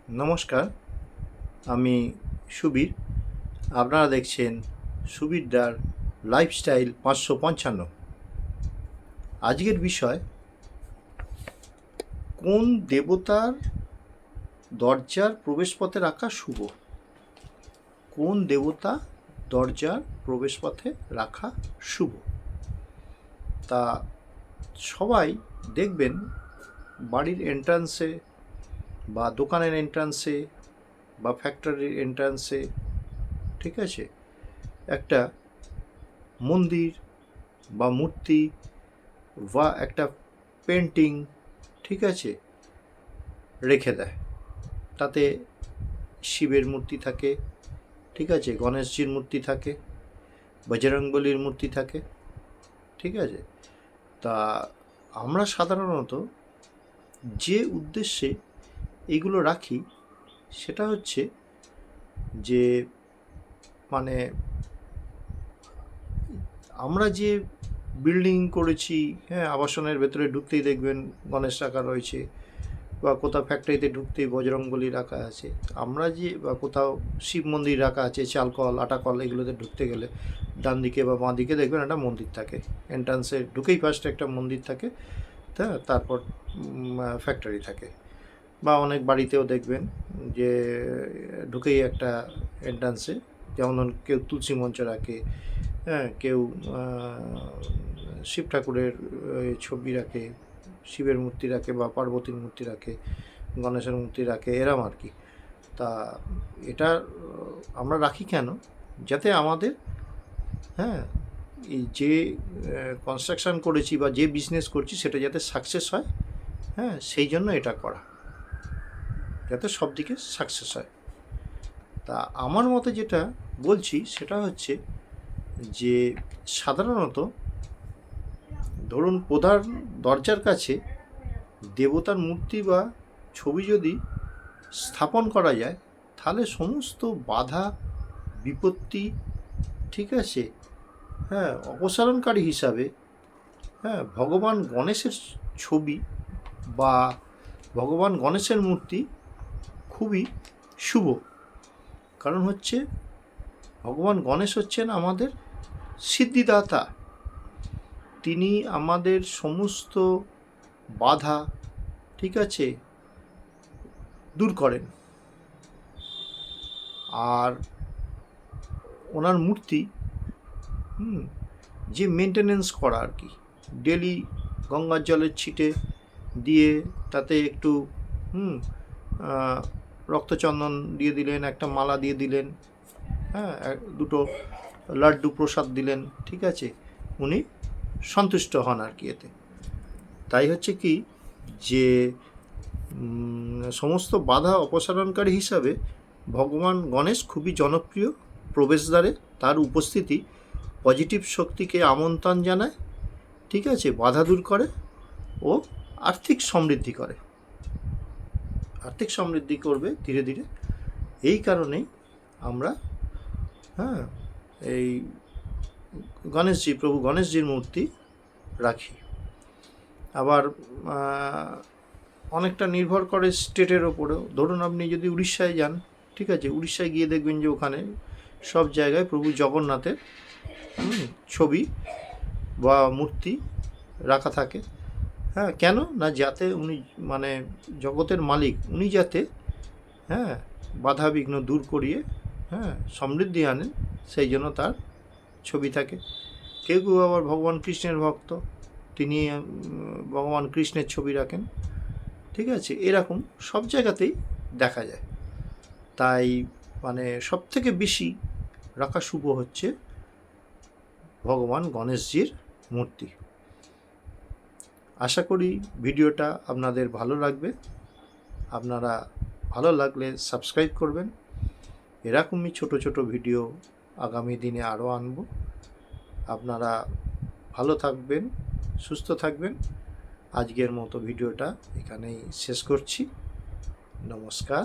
নমস্কার, আমি সুবীর। আপনারা দেখছেন সুবীরদার লাইফস্টাইল 555। আজকের বিষয়, কোন দেবতার দরজার প্রবেশপথে রাখা শুভ? কোন দেবতা দরজার প্রবেশপথে রাখা শুভ? তা সবাই দেখবেন বাড়ির এন্ট্রান্সে বা দোকানের এন্ট্রান্সে বা ফ্যাক্টরির এন্ট্রান্সে, ঠিক আছে, একটা মন্দির বা মূর্তি বা একটা পেন্টিং, ঠিক আছে, রেখে দেয়। তাতে শিবের মূর্তি থাকে, ঠিক আছে, গণেশজির মূর্তি থাকে, বজরংবলীর মূর্তি থাকে, ঠিক আছে। তা আমরা সাধারণত যে উদ্দেশ্যে এইগুলো রাখি সেটা হচ্ছে যে মানে আমরা যে বিল্ডিং করেছি, হ্যাঁ, আবাসনের ভেতরে ঢুকতেই দেখবেন গণেশ রাখা রয়েছে, বা কোথাও ফ্যাক্টরিতে ঢুকতেই বজরংবলী রাখা আছে, আমরা যে বা কোথাও শিব মন্দির রাখা আছে, চালকল আটাকল, এগুলোতে ঢুকতে গেলে ডান দিকে বা বাঁ দিকে দেখবেন একটা মন্দির থাকে। এন্ট্রান্সে ঢুকেই ফার্স্টে একটা মন্দির থাকে, তারপর ফ্যাক্টরি থাকে। বা অনেক বাড়িতেও দেখবেন যে ঢুকেই একটা এন্ট্রান্সে, যেমন ধরুন কেউ তুলসী মঞ্চ রাখে, হ্যাঁ, কেউ শিব ঠাকুরের ছবি রাখে, শিবের মূর্তি রাখে বা পার্বতীর মূর্তি রাখে, গণেশের মূর্তি রাখে, এরম আর কি। তা এটা আমরা রাখি কেন? যাতে আমাদের, হ্যাঁ, এই যে কনস্ট্রাকশান করেছি বা যে বিজনেস করছি সেটা যাতে সাকসেস হয়, হ্যাঁ, সেই জন্য এটা করা, যাতে সব দিকে সাকসেস হয়। তা আমার মতে যেটা বলছি সেটা হচ্ছে যে সাধারণত ধরুন প্রধান দরজার কাছে দেবতার মূর্তি বা ছবি যদি স্থাপন করা যায়, তাহলে সমস্ত বাধা বিপত্তি, ঠিক আছে, হ্যাঁ, অপসারণকারী হিসাবে, হ্যাঁ, ভগবান গণেশের ছবি বা ভগবান গণেশের মূর্তি খুবই শুভ। কারণ হচ্ছে ভগবান গণেশ হচ্ছেন আমাদের সিদ্ধিদাতা। তিনি আমাদের সমস্ত বাধা, ঠিক আছে, দূর করেন। আর ওনার মূর্তি যে মেনটেনেন্স করা আর কি, ডেলি গঙ্গার জলের ছিটে দিয়ে তাতে একটু রক্তচন্দন দিয়ে দিলেন, একটা মালা দিয়ে দিলেন, হ্যাঁ, দুটো লাড্ডু প্রসাদ দিলেন, ঠিক আছে, উনি সন্তুষ্ট হন আর কি এতে। তাই হচ্ছে কি যে সমস্ত বাধা অপসারণকারী হিসাবে ভগবান গণেশ খুবই জনপ্রিয়। প্রবেশদ্বারে তার উপস্থিতি পজিটিভ শক্তিকে আমন্ত্রণ জানায়, ঠিক আছে, বাধা দূর করে ও আর্থিক সমৃদ্ধি করে, আর্থিক সমৃদ্ধি করবে ধীরে ধীরে। এই কারণেই আমরা, হ্যাঁ, এই গণেশজি, প্রভু গণেশজির মূর্তি রাখি। আবার অনেকটা নির্ভর করে স্টেটের ওপরেও। ধরুন আপনি যদি উড়িষ্যায় যান, ঠিক আছে, উড়িষ্যায় গিয়ে দেখবেন যে ওখানে সব জায়গায় প্রভু জগন্নাথের ছবি বা মূর্তি রাখা থাকে। হ্যাঁ, কেন না, যাতে উনি মানে জগতের মালিক, উনি যাতে, হ্যাঁ, বাধা বিঘ্ন দূর করিয়ে, হ্যাঁ, সমৃদ্ধি আনেন, সেই জন্য তার ছবি থাকে। কেউ কেউ আবার ভগবান কৃষ্ণের ভক্ত, তিনি ভগবান কৃষ্ণের ছবি রাখেন, ঠিক আছে। এরকম সব জায়গাতেই দেখা যায়। তাই মানে সবথেকে বেশি রাখা শুভ হচ্ছে ভগবান গণেশজির মূর্তি। আশা করি ভিডিওটা আপনাদের ভালো লাগবে। আপনারা ভালো লাগলে সাবস্ক্রাইব করবেন। এরকমই ছোট ছোট ভিডিও আগামী দিনে আরও আনব। আপনারা ভালো থাকবেন, সুস্থ থাকবেন। আজকের মতো ভিডিওটা এখানেই শেষ করছি। নমস্কার।